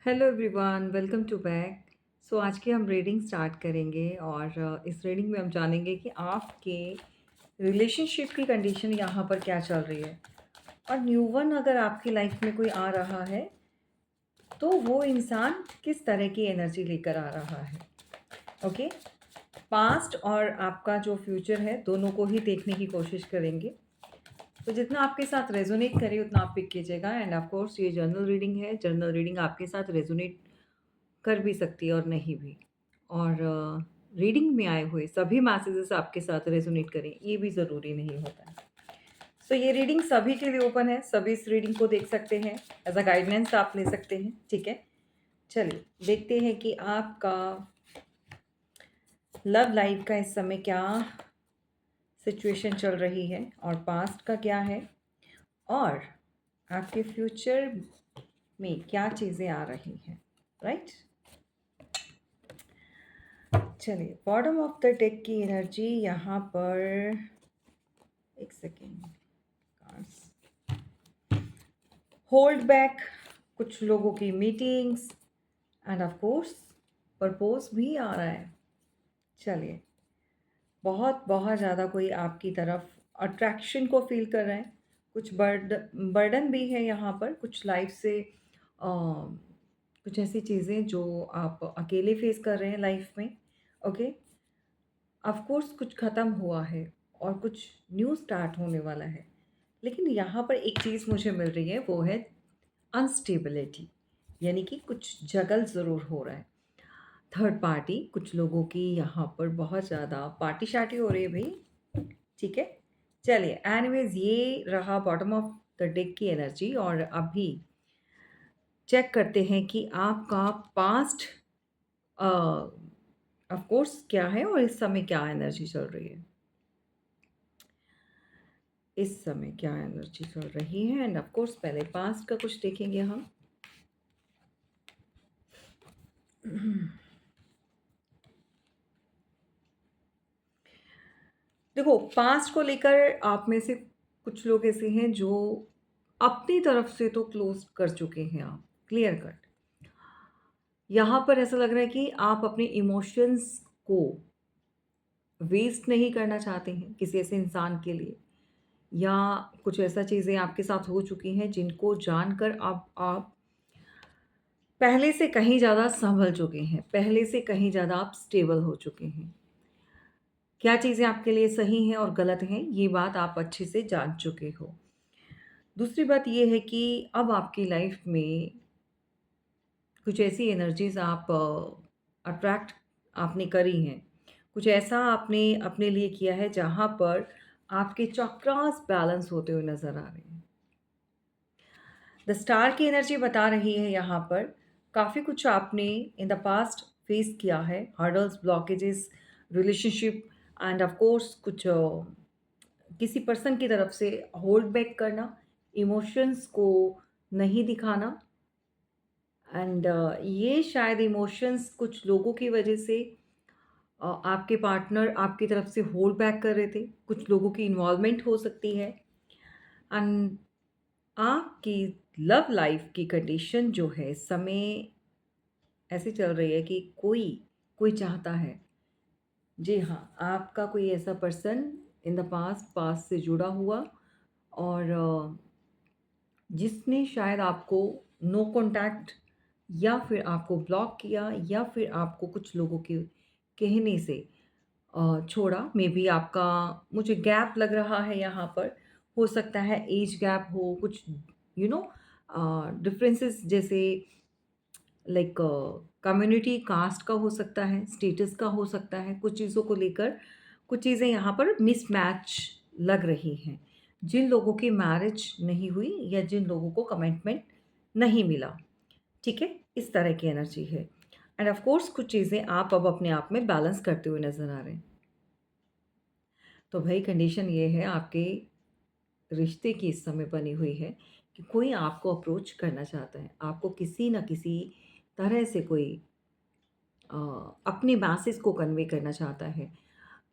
Hello everyone, welcome to back. So आज की हम रीडिंग स्टार्ट करेंगे और इस रीडिंग में हम जानेंगे कि आपके रिलेशनशिप की कंडीशन यहाँ पर क्या चल रही है। और न्यू वन अगर आपकी लाइफ में कोई आ रहा है तो वो इंसान किस तरह की एनर्जी लेकर आ रहा है। ओके, पास्ट और आपका जो फ्यूचर है दोनों को ही देखने की कोशिश करेंगे। तो जितना आपके साथ रेजोनेट करे उतना आप पिक कीजिएगा। एंड ऑफ कोर्स ये जर्नल रीडिंग है। जर्नल रीडिंग आपके साथ रेजोनेट कर भी सकती है और नहीं भी। और रीडिंग में आए हुए सभी मैसेजेस आपके साथ रेजोनेट करें ये भी ज़रूरी नहीं होता है। सो ये रीडिंग सभी के लिए ओपन है, सभी इस रीडिंग को देख सकते हैं, एज अ गाइडेंस आप ले सकते हैं। ठीक है, चलिए देखते हैं कि आपका लव लाइफ का इस समय क्या सिचुएशन चल रही है और पास्ट का क्या है और आपके फ्यूचर में क्या चीज़ें आ रही हैं। राइट, चलिए बॉटम ऑफ द डेक की एनर्जी यहाँ पर, एक सेकेंड, होल्ड बैक, कुछ लोगों की meetings end of course propose भी आ रहा है। चलिए, बहुत बहुत ज़्यादा कोई आपकी तरफ अट्रैक्शन को फील कर रहे हैं। कुछ बर्डन भी है यहाँ पर, कुछ लाइफ से कुछ ऐसी चीज़ें जो आप अकेले फेस कर रहे हैं लाइफ में। ओके, ऑफ कोर्स कुछ ख़त्म हुआ है और कुछ न्यू स्टार्ट होने वाला है। लेकिन यहाँ पर एक चीज़ मुझे मिल रही है, वो है अनस्टेबिलिटी, यानी कि कुछ जगल ज़रूर हो रहा है। थर्ड पार्टी, कुछ लोगों की यहाँ पर बहुत ज़्यादा पार्टी शार्टी हो रही है भाई। ठीक है, चलिए एनीवेज ये रहा बॉटम ऑफ द डेक की एनर्जी। और अभी चेक करते हैं कि आपका पास्ट ऑफ कोर्स क्या है और इस समय क्या एनर्जी चल रही है। इस समय क्या एनर्जी चल रही है एंड ऑफ कोर्स पहले पास्ट का कुछ देखेंगे हम। देखो, पास्ट को लेकर आप में से कुछ लोग ऐसे हैं जो अपनी तरफ से तो क्लोज कर चुके हैं, आप क्लियर कट। यहाँ पर ऐसा लग रहा है कि आप अपने इमोशंस को वेस्ट नहीं करना चाहते हैं किसी ऐसे इंसान के लिए, या कुछ ऐसा चीज़ें आपके साथ हो चुकी हैं जिनको जानकर अब आप पहले से कहीं ज़्यादा संभल चुके हैं, पहले से कहीं ज़्यादा आप स्टेबल हो चुके हैं। क्या चीज़ें आपके लिए सही हैं और गलत हैं, ये बात आप अच्छे से जान चुके हो। दूसरी बात ये है कि अब आपकी लाइफ में कुछ ऐसी एनर्जीज़ आप अट्रैक्ट आपने करी हैं। कुछ ऐसा आपने अपने लिए किया है जहाँ पर आपके चक्रास बैलेंस होते हुए नज़र आ रहे हैं। द स्टार की एनर्जी बता रही है यहाँ पर काफ़ी कुछ आपने इन द पास्ट फेस किया है, hurdles, blockages, relationship end of course कुछ किसी पर्सन की तरफ से होल्ड बैक करना, इमोशंस को नहीं दिखाना। एंड ये शायद इमोशंस कुछ लोगों की वजह से आपके पार्टनर आपकी तरफ से होल्ड बैक कर रहे थे, कुछ लोगों की इन्वॉल्वमेंट हो सकती है। एंड आपकी लव लाइफ की कंडीशन जो है इस समय ऐसी चल रही है कि कोई कोई चाहता है, जी हाँ, आपका कोई ऐसा पर्सन इन द पास्ट से जुड़ा हुआ और जिसने शायद आपको नो कॉन्टैक्ट या फिर आपको ब्लॉक किया या फिर आपको कुछ लोगों के कहने से छोड़ा। मे बी आपका, मुझे गैप लग रहा है यहाँ पर, हो सकता है एज गैप हो, कुछ यू नो डिफरेंसेस, जैसे लाइक कम्युनिटी कास्ट का हो सकता है, स्टेटस का हो सकता है। कुछ चीज़ों को लेकर कुछ चीज़ें यहाँ पर मिसमैच लग रही हैं। जिन लोगों की मैरिज नहीं हुई या जिन लोगों को कमिटमेंट नहीं मिला, ठीक है, इस तरह की एनर्जी है। एंड ऑफ कोर्स कुछ चीज़ें आप अब अपने आप में बैलेंस करते हुए नज़र आ रहे हैं। तो भाई कंडीशन ये है आपके रिश्ते की इस समय बनी हुई है कि कोई आपको अप्रोच करना चाहता है, आपको किसी न किसी तरह से कोई अ, अपनी मैसेज को कन्वे करना चाहता है,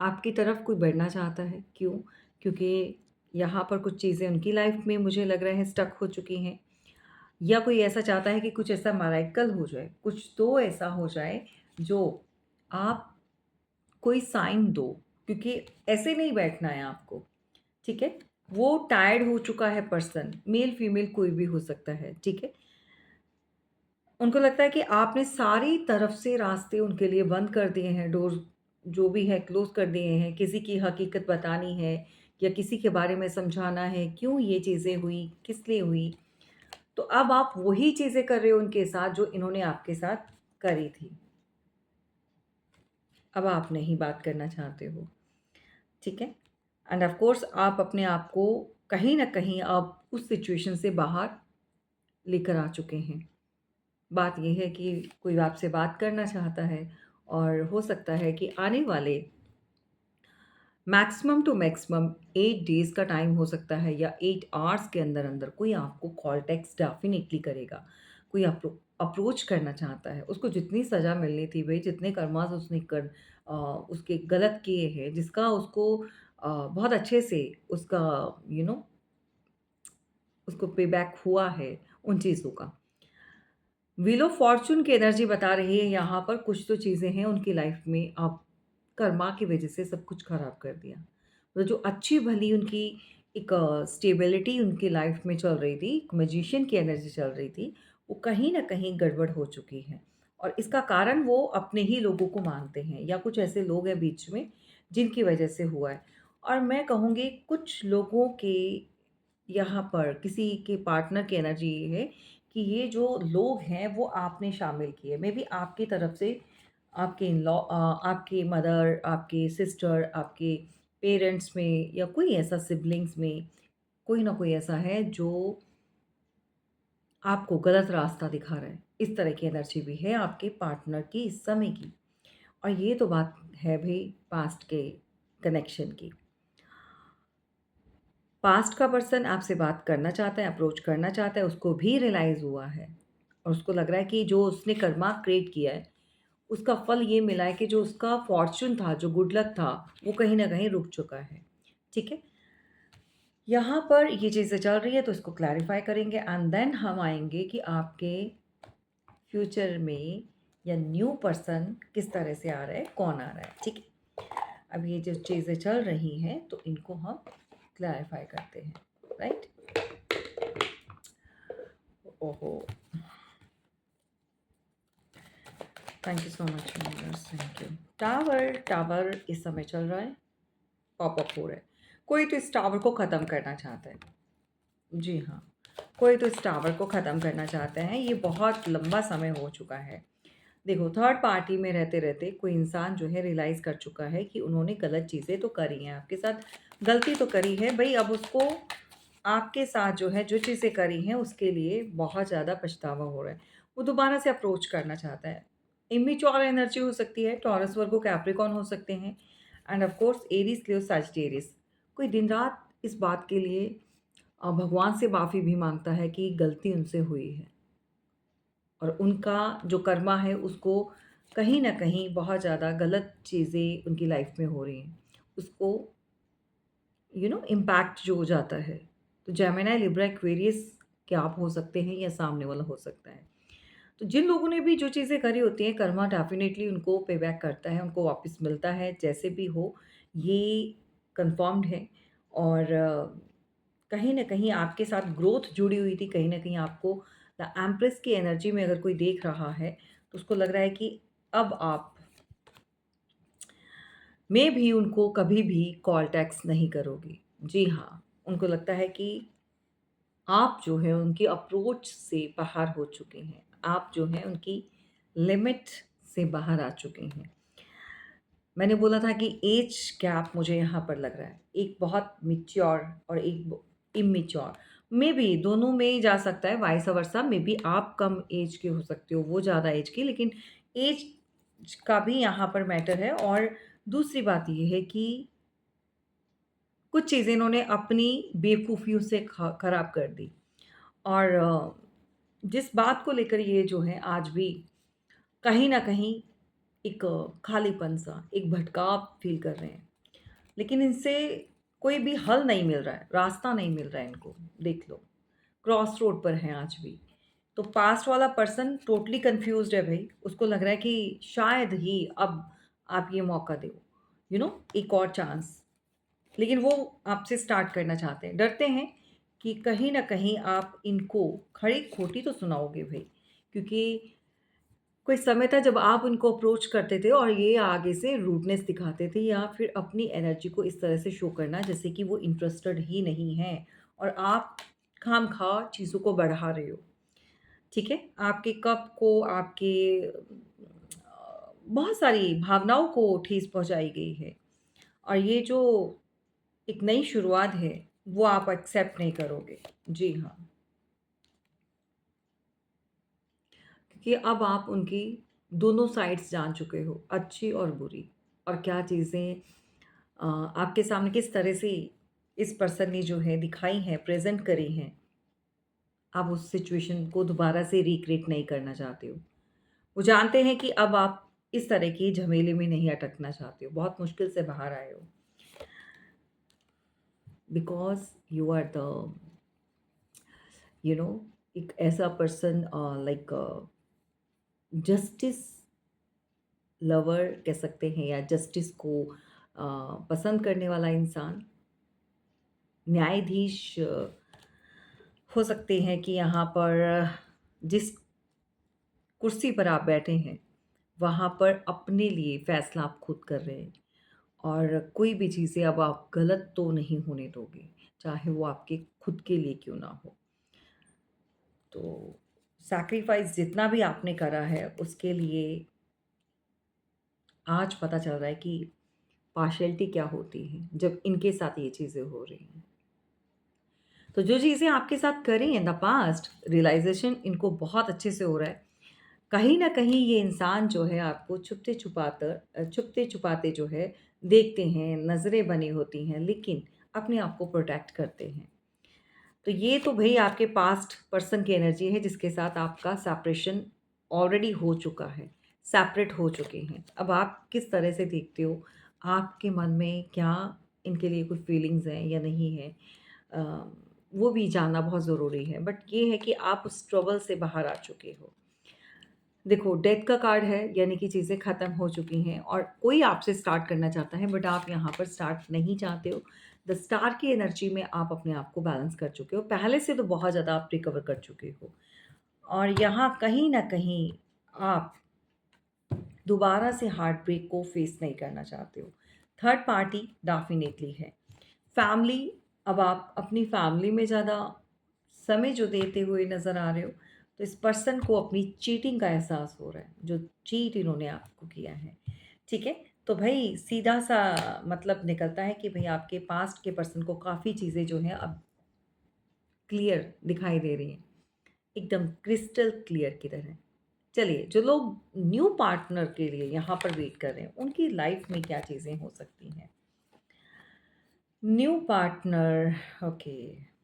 आपकी तरफ कोई बढ़ना चाहता है। क्यों? क्योंकि यहाँ पर कुछ चीज़ें उनकी लाइफ में मुझे लग रहा है स्टक हो चुकी हैं। या कोई ऐसा चाहता है कि कुछ ऐसा मिरेकल हो जाए, कुछ तो ऐसा हो जाए जो आप कोई साइन दो, क्योंकि ऐसे नहीं बैठना है आपको, ठीक है? वो टायर्ड हो चुका है पर्सन, मेल फीमेल कोई भी हो सकता है, ठीक है? उनको लगता है कि आपने सारी तरफ से रास्ते उनके लिए बंद कर दिए हैं, डोर जो भी है क्लोज़ कर दिए हैं, किसी की हकीकत बतानी है या किसी के बारे में समझाना है, क्यों ये चीज़ें हुई, किस लिए हुई। तो अब आप वही चीज़ें कर रहे हो उनके साथ जो इन्होंने आपके साथ करी थी। अब आप नहीं बात करना चाहते हो, ठीक है? एंड ऑफ़ कोर्स आप अपने आप को कहीं न कहीं अब उस सिचुएशन से बाहर लेकर आ चुके हैं। बात ये है कि कोई आपसे बात करना चाहता है और हो सकता है कि आने वाले मैक्सिमम टू मैक्सिमम 8 डेज़ का टाइम हो सकता है या 8 आवर्स के अंदर-अंदर कोई आपको कॉल टेक्स्ट डेफ़िनिटली करेगा। कोई अप्रोच करना चाहता है, उसको जितनी सज़ा मिलनी थी भई, जितने कर्मास उसने उसके गलत किए हैं, जिसका उसको बहुत अच्छे से उसका यू नो उसको पेबैक हुआ है उन चीज़ों का। व्हील ऑफ फॉर्च्यून की एनर्जी बता रही है यहाँ पर कुछ तो चीज़ें हैं उनकी लाइफ में अब कर्मा की वजह से सब कुछ खराब कर दिया। तो जो अच्छी-भली उनकी एक स्टेबिलिटी उनकी लाइफ में चल रही थी, एक मैजिशियन की एनर्जी चल रही थी, वो कहीं न कहीं गड़बड़ हो चुकी है। और इसका कारण वो अपने ही लोगों को मानते हैं या कुछ ऐसे लोग हैं बीच में जिनकी वजह से हुआ है। और मैं कहूँगी कुछ लोगों के यहाँ पर किसी के पार्टनर की एनर्जी ये है कि ये जो लोग हैं वो आपने शामिल किए। मेबी आपकी तरफ से आपके आपके मदर, आपके सिस्टर, आपके पेरेंट्स में या कोई ऐसा सिबलिंग्स में कोई ना कोई ऐसा है जो आपको गलत रास्ता दिखा रहा है। इस तरह की एनर्जी भी है आपके पार्टनर की इस समय की। और ये तो बात है भई पास्ट के कनेक्शन की। पास्ट का पर्सन आपसे बात करना चाहता है, अप्रोच करना चाहता है, उसको भी रियलाइज़ हुआ है और उसको लग रहा है कि जो उसने कर्मा क्रिएट किया है, उसका फल ये मिला है कि जो उसका फॉर्च्यून था, जो गुड लक था, वो कहीं न कहीं रुक चुका है। ठीक है? यहाँ पर ये चीज़ें चल रही है तो इसको क्लैरिफ़ाई करेंगे एंड देन हम आएँगे कि आपके फ्यूचर में या न्यू पर्सन किस तरह से आ रहा है, कौन आ रहा है, ठीक है? अब ये जो चीज़ें चल रही हैं तो इनको हम क्लैरिफ़ाई करते हैं, राइट? ओहो! Thank you so much universe, thank you. Tower इस समय चल रहा है, पॉप अप हो रहा है। कोई तो इस टावर को ख़त्म करना चाहता है। जी हाँ, कोई तो इस टावर को ख़त्म करना चाहता है, ये बहुत लंबा समय हो चुका है। देखो थर्ड पार्टी में रहते-रहते कोई इंसान जो है रियलाइज़ कर चुका है कि उन्होंने गलत चीज़ें तो करी हैं, आपके साथ गलती तो करी है, भई अब उसको आपके साथ जो है जो चीज़ें करी हैं उसके लिए बहुत ज़्यादा पछतावा हो रहा है। वो दोबारा से अप्रोच करना चाहता है। इम्मैच्योर एनर्जी हो सकती है, टॉरस, वर्गो, कैप्रिकॉर्न हो सकते हैं end of course Aries, Leo, Sagittarius. कोई दिन-रात इस बात के लिए भगवान से माफ़ी भी माँगता है कि गलती उनसे हुई है और उनका जो कर्मा है उसको कहीं न कहीं बहुत ज़्यादा गलत चीज़ें उनकी लाइफ़ में हो रही हैं। उसको इम्पैक्ट जो हो जाता है। तो जेमिनी, लिब्रा, एक्वेरियस के आप हो सकते हैं या सामने वाला हो सकता है। तो जिन लोगों ने भी जो चीज़ें करी होती हैं, कर्मा डेफ़िनेटली उनको पे बैक करता है, उनको वापस मिलता है, जैसे भी हो, ये कन्फर्म्ड है और कहीं न कहीं आपके साथ ग्रोथ जुड़ी हुई थी, कहीं न कहीं आपको द एम्प्रेस की एनर्जी में अगर कोई देख रहा है, तो उसको लग रहा है कि अब आप मैं भी उनको कभी भी कॉल टैक्स नहीं करोगी। जी हाँ, उनको लगता है कि आप जो है उनकी अप्रोच से बाहर हो चुके हैं। आप जो है उनकी लिमिट से बाहर आ चुके हैं। मैंने बोला था कि ऐज गैप मुझे यहाँ पर लग रहा है। एक बहुत मैच्योर और एक ब इमैच्योर। मेबी दोनों में ही जा सकता है, वाइस वर्सा। मेबी आप कम ऐज के हो सकते हो, वो ज़्यादा ऐज के, लेकिन ऐज का भी यहाँ पर मैटर है और दूसरी बात ये है कि कुछ चीज़ें इन्होंने अपनी बेवकूफ़ियों से ख खराब कर दी और जिस बात को लेकर ये जो है आज भी कहीं न कहीं एक खालीपन-सा, एक भटकाव फ़ील कर रहे हैं। लेकिन इनसे कोई भी हल नहीं मिल रहा है, रास्ता नहीं मिल रहा है इनको, देख लो। क्रॉस रोड पर हैं आज भी। तो पास्ट वाला पर्सन टोटली कन्फ्यूज़्ड है भई, उसको लग रहा है कि शायद ही अब आप ये मौका दो, एक और चांस। लेकिन वो आपसे स्टार्ट करना चाहते हैं, डरते हैं कि कहीं न कहीं आप इनको खरी-खोटी तो सुनाओगे भई, क्योंकि कोई समय था जब आप उनको अप्रोच करते थे और ये आगे से रूडनेस दिखाते थे या फिर अपनी एनर्जी को इस तरह से शो करना जैसे कि वो इंटरेस्टेड ही नहीं हैं और आप खामखा चीज़ों को बढ़ा रहे हो, ठीक है? आपके कप को, आपके बहुत सारी भावनाओं को ठेस पहुँचाई गई है और ये जो एक नई शुरुआत है, वो आप एक्सेप्ट नहीं करोगे। जी हाँ, क्योंकि अब आप उनकी दोनों साइड्स जान चुके हो, अच्छी और बुरी और क्या चीज़ें आपके सामने किस तरह से इस पर्सन ने जो है दिखाई हैं, प्रेज़ेंट करी हैं, आप उस सिचुएशन को दोबारा से रिक्रिएट नहीं करना चाहते हो। वो जानते हैं कि अब आप इस तरह की झमेले में नहीं अटकना चाहते हो, बहुत मुश्किल से बाहर आए हो। Because you are the you know एक ऐसा पर्सन लाइक जस्टिस लवर कह सकते हैं या जस्टिस को पसंद करने वाला इंसान, न्यायाधीश हो सकते हैं कि यहाँ पर जिस कुर्सी पर आप बैठे हैं, वहाँ पर अपने लिए फ़ैसला आप खुद कर रहे हैं और कोई भी चीज़ें अब आप गलत तो नहीं होने दोगे, चाहे वो आपके खुद के लिए क्यों ना हो। तो सैक्रिफ़ाइस जितना भी आपने करा है, उसके लिए आज पता चल रहा है कि पार्शियलिटी क्या होती है, जब इनके साथ ये चीज़ें हो रही हैं। तो जो चीज़ें आपके साथ करी इन द पास्ट, रियलाइज़ेशन इनको बहुत अच्छे से हो रहा है। कहीं न कहीं ये इंसान जो है आपको छुपते-छुपाते जो है देखते हैं, नज़रें बनी होती हैं, लेकिन अपने आप को प्रोटेक्ट करते हैं। तो ये तो भई आपके पास्ट पर्सन की एनर्जी है जिसके साथ आपका सेपरेशन ऑलरेडी हो चुका है, सेपरेट हो चुके हैं। अब आप किस तरह से देखते हो, आपके मन में क्या इनके लिए कोई फीलिंग्स हैं या नहीं है, अ, वो भी जानना बहुत ज़रूरी है। बट ये है कि आप उस ट्रबल से बाहर आ चुके हो। देखो डेथ का कार्ड है यानी कि चीज़ें ख़त्म हो चुकी हैं और कोई आपसे स्टार्ट करना चाहता है बट आप यहाँ पर स्टार्ट नहीं चाहते हो। द स्टार की एनर्जी में आप अपने आप को बैलेंस कर चुके हो। पहले से तो बहुत ज़्यादा आप रिकवर कर चुके हो और यहाँ कहीं न कहीं आप दोबारा से हार्ट ब्रेक को फेस नहीं करना चाहते हो। थर्ड पार्टी डेफ़िनेटली है। फैमिली, अब आप अपनी फैमिली में ज़्यादा समय जो देते हुए नज़र आ रहे हो, तो इस पर्सन को अपनी चीटिंग का एहसास हो रहा है, जो चीट इन्होंने आपको किया है, ठीक है? तो भई सीधा-सा मतलब निकलता है कि भई आपके पास्ट के पर्सन को काफ़ी चीज़ें जो हैं अब क्लियर दिखाई दे रही हैं, एकदम क्रिस्टल क्लियर की तरह। चलिए, जो लोग न्यू पार्टनर के लिए यहाँ पर वेट कर रहे हैं, उनकी लाइफ़ में क्या चीज़ें हो सकती हैं? New partner, okay.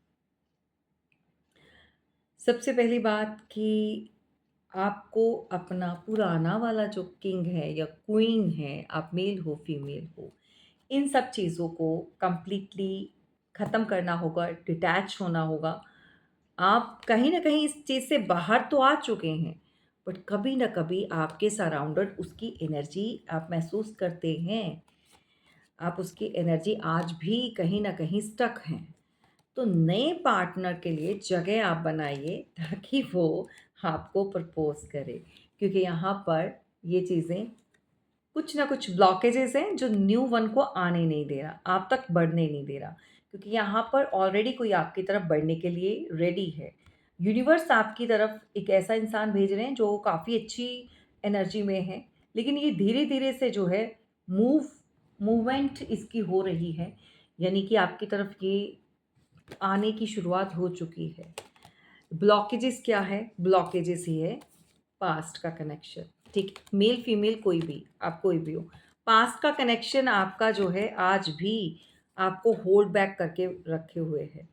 सबसे पहली बात कि आपको अपना पुराना वाला जो किंग है या क्वीन है, आप मेल हो, फीमेल हो, इन सब चीज़ों को कंप्लीटली ख़त्म करना होगा, डिटैच होना होगा। आप कहीं न कहीं इस चीज़ से बाहर तो आ चुके हैं, बट कभी न कभी आपके सराउंडेड उसकी एनर्जी आप महसूस करते हैं। आप उसकी एनर्जी आज भी कहीं न कहीं स्टक हैं। तो नए पार्टनर के लिए जगह आप बनाइए ताकि वो आपको प्रपोज़ करे क्योंकि यहाँ पर ये चीज़ें कुछ ना कुछ ब्लॉकेजेस हैं जो न्यू वन को आने नहीं दे रहा, आप तक बढ़ने नहीं दे रहा क्योंकि यहाँ पर ऑलरेडी कोई आपकी तरफ बढ़ने के लिए रेडी है। यूनिवर्स आपकी तरफ एक ऐसा इंसान भेज रहे हैं जो काफ़ी अच्छी एनर्जी में है, लेकिन ये धीरे-धीरे से जो है मूवमेंट इसकी हो रही है, यानी कि आपकी तरफ ये आने की शुरुआत हो चुकी है। ब्लॉकेजेस क्या है? ब्लॉकेजेस ही है पास्ट का कनेक्शन, ठीक है? मेल फीमेल कोई भी, आप कोई भी हो। पास्ट का कनेक्शन आपका जो है आज भी आपको होल्ड बैक करके रखे हुए है।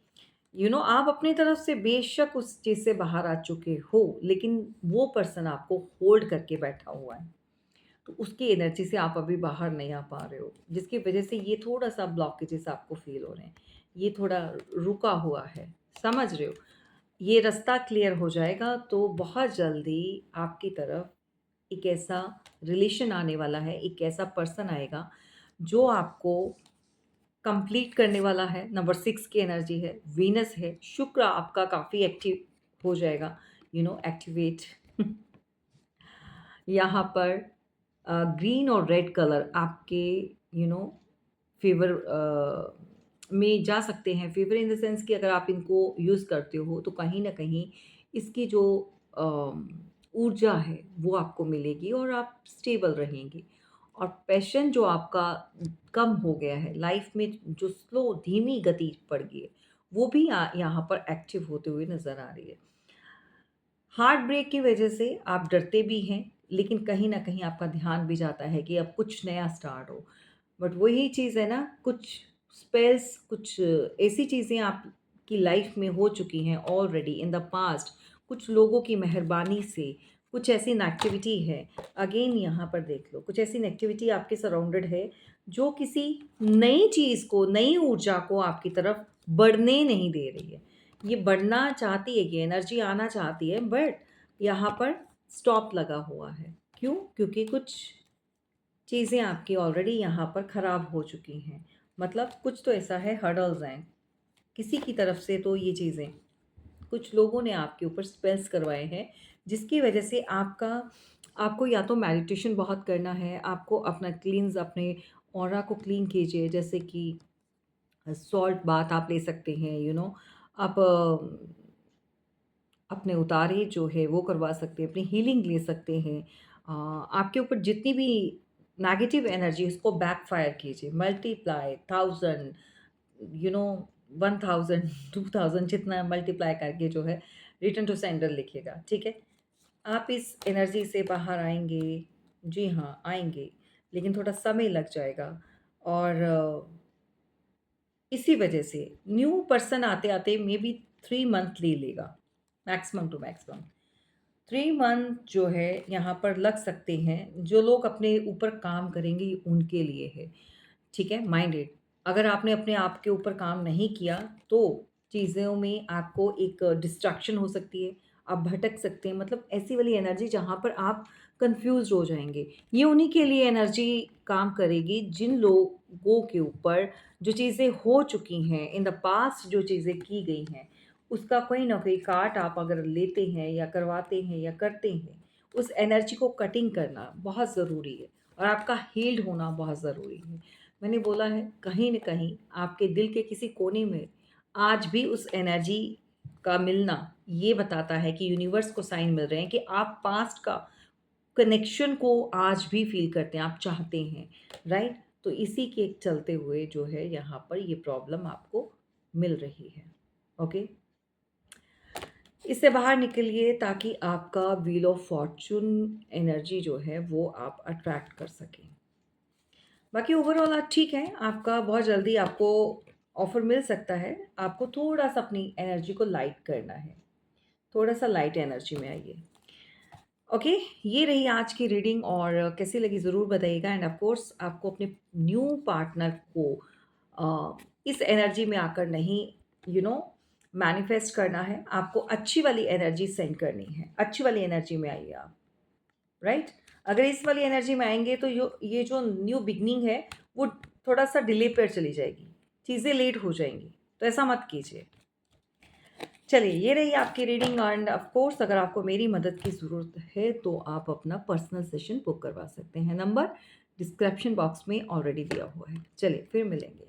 आप अपनी तरफ से बेशक उस चीज़ से बाहर आ चुके हो, लेकिन वो पर्सन आपको होल्ड करके बैठा हुआ है। तो उसकी एनर्जी से आप अभी बाहर नहीं आ पा रहे हो, जिसकी वजह से ये थोड़ा-सा ब्लॉकेजेस आपको फ़ील हो रहे हैं। ये थोड़ा रुका हुआ है, समझ रहे हो? ये रास्ता क्लियर हो जाएगा तो बहुत जल्दी आपकी तरफ एक ऐसा रिलेशन आने वाला है, एक ऐसा पर्सन आएगा जो आपको कंप्लीट करने वाला है। नंबर 6 की एनर्जी है, वीनस है, शुक्र आपका काफ़ी एक्टिव हो जाएगा, एक्टिवेट। यहाँ पर ग्रीन और रेड कलर आपके यू नो फ़ेवर में जा सकते हैं। फ़ेवर इन द सेंस कि अगर आप इनको यूज़ करते हो तो कहीं न कहीं इसकी जो ऊर्जा है वो आपको मिलेगी और आप स्टेबल रहेंगे। और पैशन जो आपका कम हो गया है, लाइफ़ में जो स्लो धीमी गति पड़ गई है, वो भी यहाँ पर एक्टिव होते हुए नज़र आ रही है। हार्ट ब्रेक की वजह से आप डरते भी हैं, लेकिन कहीं न कहीं आपका ध्यान भी जाता है कि अब कुछ नया स्टार्ट हो। बट वही चीज़ है ना, कुछ स्पेल्स, कुछ ऐसी चीज़ें आपकी लाइफ़ में हो चुकी हैं ऑलरेडी इन द पास्ट, कुछ लोगों की मेहरबानी से, कुछ ऐसी नेगेटिविटी है। अगेन यहाँ पर देख लो, कुछ ऐसी नेगेटिविटी आपके सराउंडेड है, जो किसी नई चीज़ को, नई ऊर्जा को आपकी तरफ बढ़ने नहीं दे रही है। ये बढ़ना चाहती है, ये एनर्जी आना चाहती है, बट यहाँ पर स्टॉप लगा हुआ है। क्यों? क्योंकि कुछ चीज़ें आपकी ऑलरेडी यहाँ पर ख़राब हो चुकी हैं। मतलब कुछ तो ऐसा है, हर्डल्स हैं, किसी की तरफ से तो ये चीज़ें, कुछ लोगों ने आपके ऊपर स्पेल्स करवाए हैं, जिसकी वजह से आपको या तो मेडिटेशन बहुत करना है, आपको अपना अपने ऑरा को क्लीन कीजिए, जैसे कि सॉल्ट बाथ आप ले सकते हैं, आप अपने उतारे जो है वो करवा सकते हैं, अपनी हीलिंग ले सकते हैं। आपके ऊपर जितनी भी नेगेटिव एनर्जी है उसको बैकफायर कीजिए, मल्टीप्लाई 1000, यू नो 1000 2000 जितना मल्टीप्लाई करके जो है रिटर्न टू सेंडर लिखिएगा, ठीक है? आप इस एनर्जी से बाहर आएँगे, जी हाँ, आएँगे, लेकिन थोड़ा समय लग जाएगा। और इसी वजह से न्यू पर्सन आते-आते मेबी 3 मंथ ले लेगा, मैक्सिमम टू मैक्सिमम। 3 मंथ जो है यहाँ पर लग सकते हैं, जो लोग अपने ऊपर काम करेंगे ये उनके लिए है, ठीक है? माइंडेड। अगर आपने अपने आप के ऊपर काम नहीं किया, तो चीज़ों में आपको एक डिस्ट्रैक्शन हो सकती है, आप भटक सकते हैं, मतलब ऐसी वाली एनर्जी जहाँ पर आप कन्फ्यूज़्ड हो जाएँगे। ये उन्हीं के लिए एनर्जी काम करेगी जिन लोगों के ऊपर जो चीज़ें हो चुकी हैं, इन द पास्ट जो चीज़ें की गई हैं, उसका कोई ना कोई काट आप अगर लेते हैं या करवाते हैं या करते हैं, उस एनर्जी को कटिंग करना बहुत ज़रूरी है और आपका हील्ड होना बहुत ज़रूरी है। मैंने बोला है, कहीं न कहीं आपके दिल के किसी कोने में आज भी उस एनर्जी का मिलना ये बताता है कि यूनिवर्स को साइन मिल रहे हैं कि आप पास्ट का कनेक्शन को आज भी फ़ील करते हैं, आप चाहते हैं, राइट? तो इसी के चलते हुए जो है यहाँ पर ये प्रॉब्लम आपको मिल रही है, ओके? इससे बाहर निकलिए ताकि आपका व्हील ऑफ फॉर्च्यून एनर्जी जो है वो आप अट्रैक्ट कर सकें। बाकी ओवरऑल आप ठीक है, आपका बहुत जल्दी आपको ऑफ़र मिल सकता है। आपको थोड़ा-सा अपनी एनर्जी को लाइट करना है। थोड़ा-सा लाइट एनर्जी में आइए। ओके, ये रही आज की रीडिंग और कैसी लगी ज़रूर बताइएगा। एंड ऑफ़ कोर्स आपको अपने न्यू पार्टनर को इस एनर्जी में आकर नहीं यू नो मैनिफेस्ट करना है, आपको अच्छी वाली एनर्जी सेंड करनी है। अच्छी वाली एनर्जी में आइए आप, राइट? अगर इस वाली एनर्जी में आएँगे तो यो ये जो न्यू बिगिनिंग है वो थोड़ा-सा डिले पर चली जाएगी, चीज़ें लेट हो जाएँगी, तो ऐसा मत कीजिए। चलिए, ये रही आपकी रीडिंग एंड ऑफ कोर्स अगर आपको मेरी मदद की ज़रूरत है तो आप अपना पर्सनल सेशन बुक करवा सकते हैं। नंबर डिस्क्रिप्शन बॉक्स में ऑलरेडी दिया हुआ है। चलिए, फिर मिलेंगे।